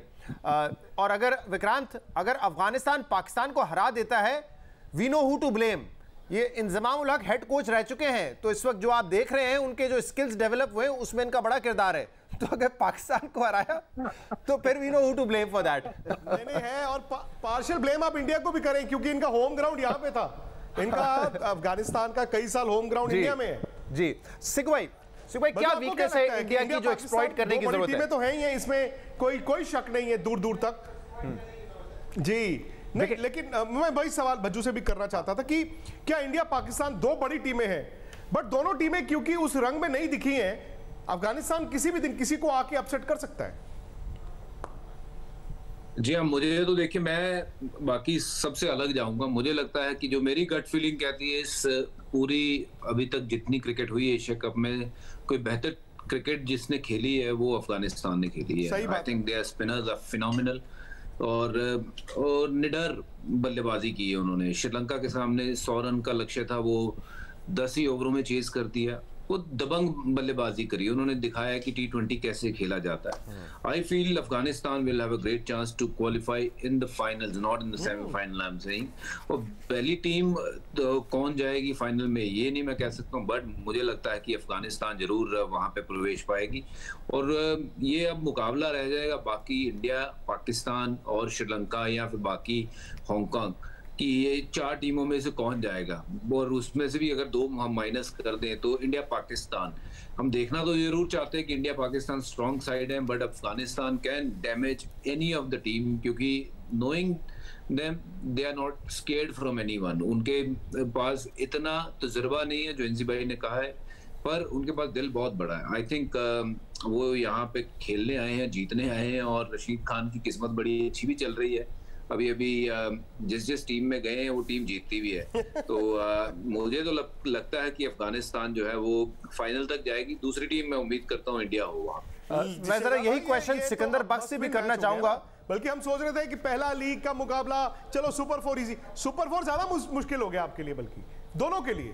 और अगर विक्रांत, अगर अफगानिस्तान पाकिस्तान को हरा देता है, we know who to blame. ये इंजमाम उल हक हेड कोच रह चुके हैं, तो इस वक्त जो आप देख रहे हैं उनके जो स्किल्स डेवलप हुए उसमें इनका बड़ा किरदार है। तो अगर पाकिस्तान को हराया तो फिर we know who to blame for that. नहीं है, और पार्शियल ब्लेम आप इंडिया को भी करें, क्योंकि इनका होम ग्राउंड यहाँ पे था, इनका अफगानिस्तान का कई साल होम ग्राउंड इंडिया में है। जी सिख भाई, क्या वीकनेस है इंडिया की जो एक्सप्लॉइट करने की जरूरत है? टीमें तो है ही है, इसमें कोई शक नहीं है दूर तक। जी नहीं, लेकिन मैं वही सवाल भज्जू से भी करना चाहता था कि क्या इंडिया पाकिस्तान 2 बड़ी टीमें हैं, बट दोनों टीमें क्योंकि उस रंग में नहीं दिखी हैं, अफगानिस्तान किसी भी दिन किसी को आके अपसेट कर सकता है। जी हाँ, मुझे तो देखिए, मैं बाकी सबसे अलग जाऊंगा। मुझे लगता है कि जो मेरी गट फीलिंग कहती है, इस पूरी अभी तक जितनी क्रिकेट हुई है एशिया कप में, कोई बेहतर क्रिकेट जिसने खेली है वो अफगानिस्तान ने खेली है। I think their spinners are phenomenal, और निडर बल्लेबाजी की है उन्होंने। श्रीलंका के सामने 100 रन का लक्ष्य था, वो 10 ही ओवरों में चेज कर दिया। वो दबंग बल्लेबाजी करी, उन्होंने दिखाया कि T20 कैसे खेला जाता है। I feel Afghanistan will have a great chance to qualify in the finals, not in the semifinal, I am saying. और पहली टीम तो कौन जाएगी फाइनल में ये नहीं मैं कह सकता हूँ, बट मुझे लगता है कि अफगानिस्तान जरूर वहां पे प्रवेश पाएगी। और ये अब मुकाबला रह जाएगा बाकी इंडिया, पाकिस्तान और श्रीलंका, या फिर बाकी हांगकांग, कि ये 4 टीमों में से कौन जाएगा। और उसमें से भी अगर 2 हम माइनस कर दें तो इंडिया पाकिस्तान, हम देखना तो जरूर चाहते हैं कि इंडिया पाकिस्तान स्ट्रॉन्ग साइड है, but Afghanistan can damage any of the team, क्योंकि knowing them they are not scared from anyone. उनके पास इतना तजुर्बा नहीं है जो एनसी भाई ने कहा है, पर उनके पास दिल बहुत बड़ा है। आई थिंक वो यहाँ पे खेलने आए हैं, जीतने आए हैं, और रशीद खान की किस्मत बड़ी अच्छी भी चल रही है। अभी अभी जिस टीम में गए हैं वो टीम जीतती भी है। तो मुझे तो लगता है कि अफगानिस्तान जो है वो फाइनल तक जाएगी। दूसरी टीम मैं उम्मीद करता हूँ इंडिया हो वहाँ। मैं जरा यही क्वेश्चन सिकंदर बख्श से भी करना चाहूंगा। बल्कि हम सोच रहे थे कि पहला लीग का मुकाबला चलो सुपर 4 इजी, सुपर 4 ज्यादा मुश्किल हो गया आपके लिए, बल्कि दोनों के लिए।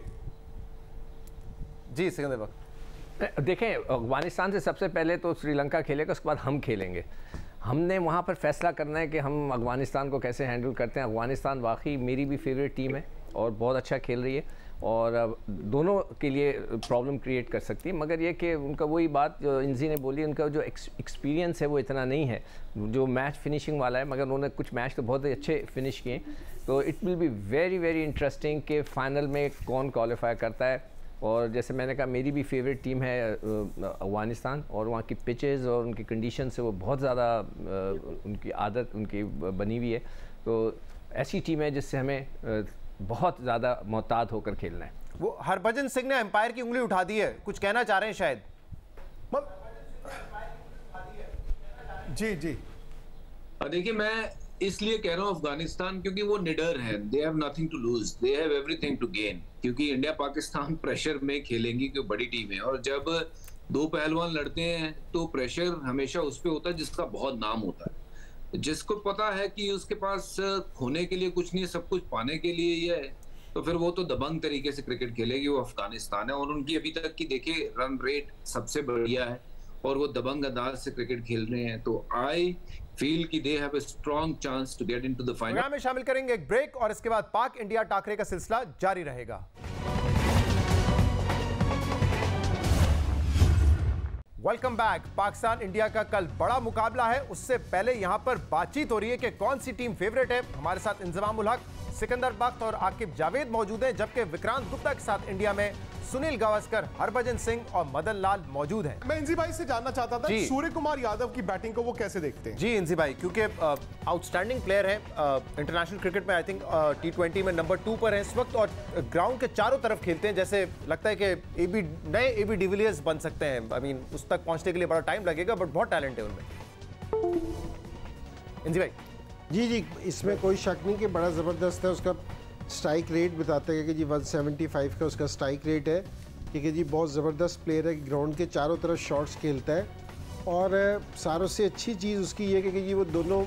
जी सिकंदर बख्श, देखें अफगानिस्तान से सबसे पहले तो श्रीलंका खेलेगा, उसके बाद हम खेलेंगे। हमने वहाँ पर फैसला करना है कि हम अफगानिस्तान को कैसे हैंडल करते हैं। अफगानिस्तान वाकई मेरी भी फेवरेट टीम है और बहुत अच्छा खेल रही है और दोनों के लिए प्रॉब्लम क्रिएट कर सकती है। मगर ये कि उनका वही बात जो इंजी ने बोली, उनका जो एक्सपीरियंस है वो इतना नहीं है जो मैच फिनिशिंग वाला है, मगर उन्होंने कुछ मैच तो बहुत ही अच्छे फिनिश किए। तो it will be very very interesting कि फाइनल में कौन क्वालिफाई करता है। और जैसे मैंने कहा मेरी भी फेवरेट टीम है अफगानिस्तान, और वहाँ की पिचेस और उनकी कंडीशन से वो बहुत ज़्यादा उनकी आदत उनकी बनी हुई है। तो ऐसी टीम है जिससे हमें बहुत ज़्यादा मोहतात होकर खेलना है। वो हरभजन सिंह ने एम्पायर की उंगली उठा दी है, कुछ कहना चाह रहे हैं शायद। जी जी देखिए मैं इसलिए कह रहा हूँ अफगानिस्तान क्योंकि वो निडर है। They have nothing to lose, they have everything to gain. क्योंकि इंडिया पाकिस्तान प्रेशर में खेलेंगी क्योंकि बड़ी टीम है, और जब दो पहलवान लड़ते हैं तो प्रेशर हमेशा उस पर होता है जिसका बहुत नाम होता है। जिसको पता है कि उसके पास खोने के लिए कुछ नहीं है, सब कुछ पाने के लिए ही है, तो फिर वो तो दबंग तरीके से क्रिकेट खेलेगी। वो अफगानिस्तान है और उनकी अभी तक की देखिए रन रेट सबसे बढ़िया है और वो दबंग अंदाज से क्रिकेट खेल रहे हैं। तो आई फील कि they have a strong chance to get into the final. Program में शामिल करेंगे एक ब्रेक और इसके बाद पाक इंडिया टाकरे का सिलसिला जारी रहेगा। Welcome back. पाकिस्तान इंडिया का कल बड़ा मुकाबला है, उससे पहले यहां पर बातचीत हो रही है कि कौन सी टीम फेवरेट है। हमारे साथ इंजमामुल हक, सिकंदर बख्श और आकिब जावेद मौजूद हैं, जबकि विक्रांत गुप्ता के साथ इंडिया में सुनील गावस्कर, हरभजन सिंह और मदन लाल मौजूद हैं। मैं इंजी भाई से जानना चाहता था सूर्य कुमार यादव की बैटिंग को वो कैसे देखते हैं? जी इंजी भाई, क्योंकि आउटस्टैंडिंग प्लेयर है इंटरनेशनल क्रिकेट में, आई थिंक T20 में नंबर 2 पर है इस वक्त, और ग्राउंड के चारों तरफ खेलते हैं। जैसे लगता है कि नए एबी डिविलियर्स बन सकते हैं। आई मीन उस तक पहुंचने के लिए बड़ा टाइम लगेगा, बट बहुत टैलेंट है उनमें। इंजी भाई जी जी, इसमें कोई शक नहीं कि बड़ा ज़बरदस्त है। उसका स्ट्राइक रेट बताते हैं कि जी 175 का उसका स्ट्राइक रेट है। ठीक है जी, बहुत ज़बरदस्त प्लेयर है, ग्राउंड के चारों तरफ शॉट्स खेलता है। और सारों से अच्छी चीज़ उसकी ये है कि जी वो दोनों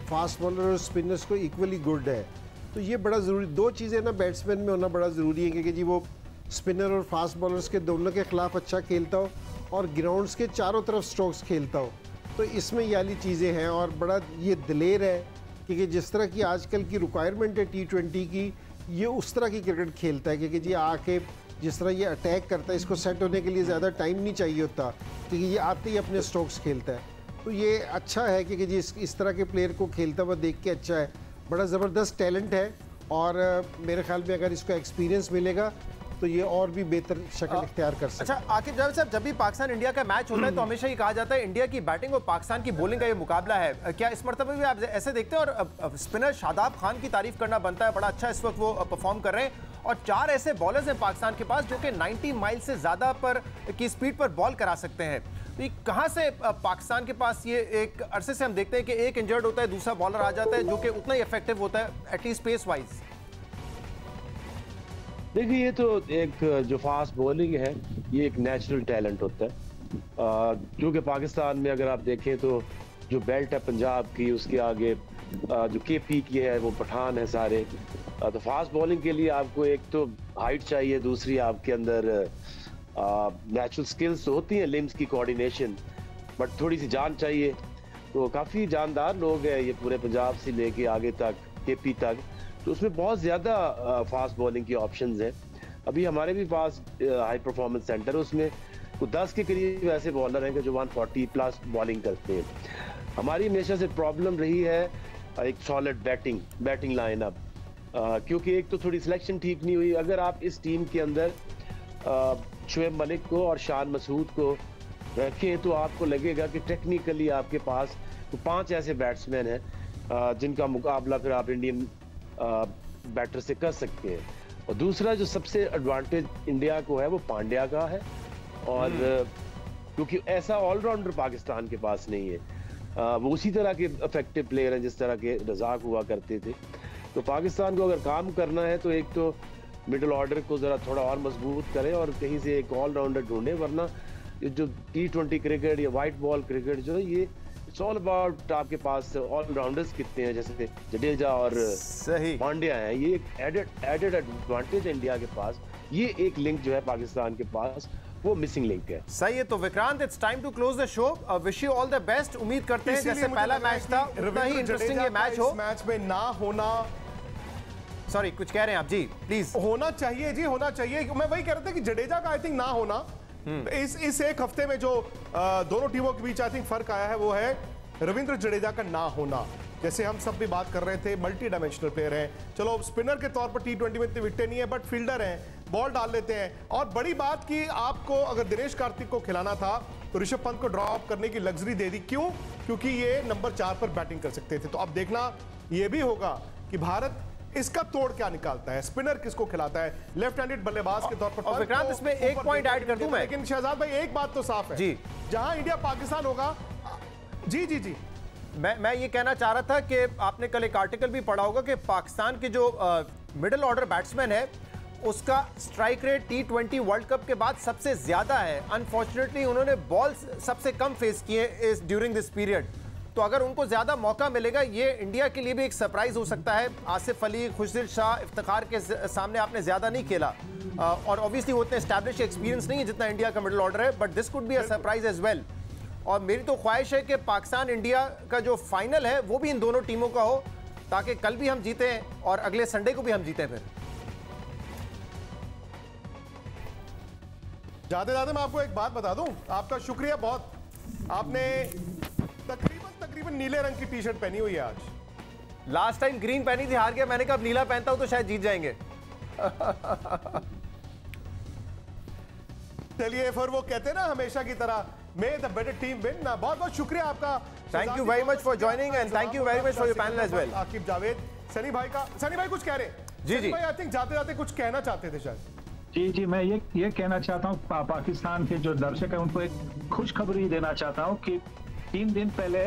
फास्ट बॉलर और स्पिनर्स को इक्वली गुड है। तो ये बड़ा ज़रूरी, दो चीज़ें ना बैट्समैन में होना बड़ा ज़रूरी है कि जी वो स्पिनर और फास्ट बॉलर्स के दोनों के ख़िलाफ़ अच्छा खेलता हो और ग्राउंड्स के चारों तरफ स्ट्रोक्स खेलता हो। तो इसमें ये वाली चीज़ें हैं और बड़ा ये दिलेर है क्योंकि जिस तरह की आजकल की रिक्वायरमेंट है T20 की, ये उस तरह की क्रिकेट खेलता है क्योंकि जी आके जिस तरह ये अटैक करता है, इसको सेट होने के लिए ज़्यादा टाइम नहीं चाहिए होता क्योंकि ये आते ही अपने स्ट्रोक्स खेलता है। तो ये अच्छा है क्योंकि जी इस तरह के प्लेयर को खेलता हुआ देख के अच्छा है। बड़ा ज़बरदस्त टैलेंट है और मेरे ख्याल में अगर इसको एक्सपीरियंस मिलेगा तो ये और भी बेहतर शक्ल इख्तियार कर सकता है। अच्छा आकिब जावेद साहब, जब भी पाकिस्तान इंडिया का मैच होता है तो हमेशा ये कहा जाता है इंडिया की बैटिंग और पाकिस्तान की बॉलिंग का ये मुकाबला है। क्या इस मरतबे भी आप ऐसे देखते हैं? और स्पिनर शादाब खान की तारीफ करना बनता है, बड़ा अच्छा इस वक्त वो परफॉर्म कर रहे हैं और 4 ऐसे बॉलर्स हैं पाकिस्तान के पास जो कि 90 माइल से ज़्यादा पर की स्पीड पर बॉल करा सकते हैं। तो ये कहाँ से पाकिस्तान के पास ये एक अरसे से हम देखते हैं कि एक इंजर्ड होता है, दूसरा बॉलर आ जाता है जो कि उतना ही इफेक्टिव होता है एटलीस्ट पेस वाइज। देखिए ये तो एक जो फास्ट बॉलिंग है ये एक नेचुरल टैलेंट होता है। क्योंकि पाकिस्तान में अगर आप देखें तो जो बेल्ट है पंजाब की, उसके आगे जो KP की है वो पठान है सारे। तो फास्ट बॉलिंग के लिए आपको एक तो हाइट चाहिए, दूसरी आपके अंदर नेचुरल स्किल्स होती हैं, लिम्स की कोऑर्डिनेशन, बट थोड़ी सी जान चाहिए। तो काफ़ी जानदार लोग हैं ये पूरे पंजाब से लेके आगे तक KP तक, तो उसमें बहुत ज़्यादा फास्ट बॉलिंग की ऑप्शंस हैं। अभी हमारे भी पास हाई परफॉर्मेंस सेंटर है, उसमें कुछ 10 के करीब ऐसे बॉलर हैं कि जो 140 प्लस बॉलिंग करते हैं। हमारी हमेशा से प्रॉब्लम रही है एक सॉलिड बैटिंग लाइनअप, क्योंकि एक तो थोड़ी सिलेक्शन ठीक नहीं हुई। अगर आप इस टीम के अंदर शुएब मलिक को और शान मसूद को रखें तो आपको लगेगा कि टेक्निकली आपके पास 5 ऐसे बैट्समैन हैं जिनका मुकाबला फिर आप इंडियन बैटर से कर सकते हैं। और दूसरा जो सबसे एडवांटेज इंडिया को है वो पांड्या का है, और क्योंकि ऐसा ऑलराउंडर पाकिस्तान के पास नहीं है। वो उसी तरह के इफेक्टिव प्लेयर हैं जिस तरह के रज़ाक हुआ करते थे। तो पाकिस्तान को अगर काम करना है तो एक तो मिडिल ऑर्डर को ज़रा थोड़ा और मजबूत करें और कहीं से एक ऑलराउंडर ढूंढे, वरना जो T20 क्रिकेट या वाइट बॉल क्रिकेट जो है ये इट्स ऑल अबाउट आपके पास ऑलराउंडर्स कितने हैं, जैसे जडेजा और पांड्या हैं, ये एक एडेड एडवांटेज है इंडिया के पास। ये एक लिंक जो है पाकिस्तान के पास वो मिसिंग लिंक है। सही है। तो Vikrant, it's time to close the show. Wish you all the best. उम्मीद करते हैं जैसे पहला मैच था उतना ही इंटरेस्टिंग ये मैच हो। मैच में ना होना, सॉरी कुछ कह रहे हैं आप जी, प्लीज। होना चाहिए जी, होना चाहिए। मैं वही कह रहा था कि जडेजा का आई थिंक ना होना इस एक हफ्ते में जो दोनों टीमों के बीच आई थिंक फर्क आया है वो है रविंद्र जडेजा का ना होना। जैसे हम सब भी बात कर रहे थे, मल्टी डायमेंशनल प्लेयर हैं, चलो स्पिनर के तौर पर T20 में इतने विकेट नहीं है बट फील्डर हैं, बॉल डाल लेते हैं। और बड़ी बात कि आपको अगर दिनेश कार्तिक को खिलाना था तो ऋषभ पंत को ड्रॉप करने की लग्जरी दे दी। क्यों? क्योंकि ये नंबर 4 पर बैटिंग कर सकते थे। तो अब देखना ये भी होगा कि भारत इसका तोड़ क्या निकालता है, स्पिनर किसको खिलाता है, लेफ्ट हैंडेड बल्लेबाज के तौर पर। और विक्रांत, इसमें एक पॉइंट ऐड कर दूं मैं, लेकिन शहजाद भाई एक बात तो साफ है जी, जहां इंडिया पाकिस्तान होगा। जी जी जी, मैं ये कहना चाह रहा था कि आपने कल एक आर्टिकल भी पढ़ा होगा कि पाकिस्तान के जो मिडिल ऑर्डर बैट्समैन है उसका strike rate T20 world cup के बाद सबसे ज्यादा है। अनफॉर्चुनेटली उन्होंने बॉल्स सबसे कम फेस किए इस ड्यूरिंग दिस पीरियड। तो अगर उनको ज्यादा मौका मिलेगा, ये इंडिया के लिए भी एक सरप्राइज हो सकता है। आसिफ अली, खुशदिल शाह, इफ्तिखार के सामने आपने ज्यादा नहीं खेला और ऑब्वियसली वो उतने एस्टैब्लिश एक्सपीरियंस नहीं है जितना इंडिया का मिडिल ऑर्डर है, but this could be a surprise as well. और मेरी तो ख्वाहिश है कि पाकिस्तान इंडिया का जो फाइनल है वो भी इन दोनों टीमों का हो, ताकि कल भी हम जीते और अगले संडे को भी हम जीते। फिर जाते जाते मैं आपको एक बात बता दूं, आपका शुक्रिया बहुत। आपने तकरीबन नीले रंग की टी शर्ट पहनी हुई है आज। लास्ट टाइम ग्रीन पहनी थी, हार गया। मैंने कहा अब नीला पहनता हूं तो शायद जीत जाएंगे। चलिए, फिर वो कहते हैं ना हमेशा की तरह, may the better team win. ना, बहुत बहुत शुक्रिया आपका। Thank you very much for joining and thank you very much for your panel as well. Aaqib Javed, Sunny भाई का, सनी भाई कुछ कह रहे हैं? जी जी, आई थिंक जाते जाते कुछ कहना चाहते थे शायद। जी, मैं ये कहना चाहता हूँ पाकिस्तान के जो दर्शक है उनको एक खुशखबरी देना चाहता हूँ कि 3 दिन पहले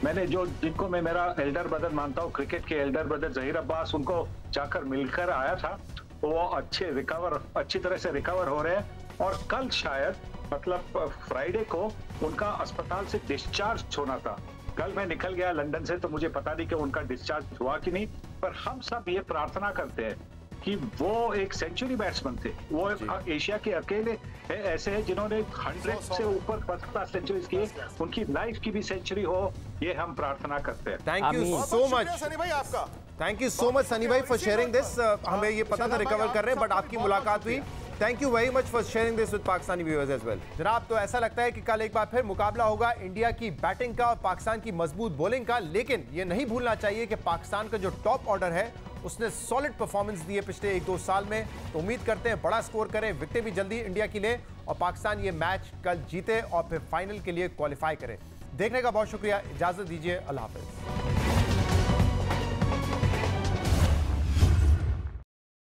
मैंने जिनको मैं मेरा एल्डर ब्रदर मानता हूँ, क्रिकेट के एल्डर ब्रदर जहीर अब्बास, उनको जाकर मिलकर आया था। वो अच्छी तरह से रिकवर हो रहे हैं और कल शायद मतलब फ्राइडे को उनका अस्पताल से डिस्चार्ज होना था। कल मैं निकल गया लंदन से, तो मुझे पता नहीं कि उनका डिस्चार्ज हुआ कि नहीं, पर हम सब ये प्रार्थना करते हैं कि वो एक सेंचुरी बैट्समैन थे। वो एशिया के अकेले ऐसे हैं जिन्होंने 100 से ऊपर फर्स्ट क्लास सेंचुरीज किए। उनकी लाइफ की भी सेंचुरी हो, ये हम प्रार्थना करते हैं। Thank you so much Sunny भाई आपका। Thank you so much Sunny भाई फॉर शेयरिंग दिस। हमें ये पता था रिकवर कर रहे हैं, बट आपकी मुलाकात हुई। Thank you very much for sharing this with Pakistani viewers as well. जनाब, तो ऐसा लगता है कि कल एक बार फिर मुकाबला होगा इंडिया की बैटिंग का और पाकिस्तान की मजबूत बॉलिंग का। लेकिन ये नहीं भूलना चाहिए कि पाकिस्तान का जो टॉप ऑर्डर है उसने सॉलिड परफॉर्मेंस दी है पिछले 1-2 साल में। तो उम्मीद करते हैं बड़ा स्कोर करें, विकेटें भी जल्दी इंडिया की ले और पाकिस्तान ये मैच कल जीते और फिर फाइनल के लिए क्वालिफाई करे। देखने का बहुत शुक्रिया, इजाजत दीजिए, अल्लाह हाफिज।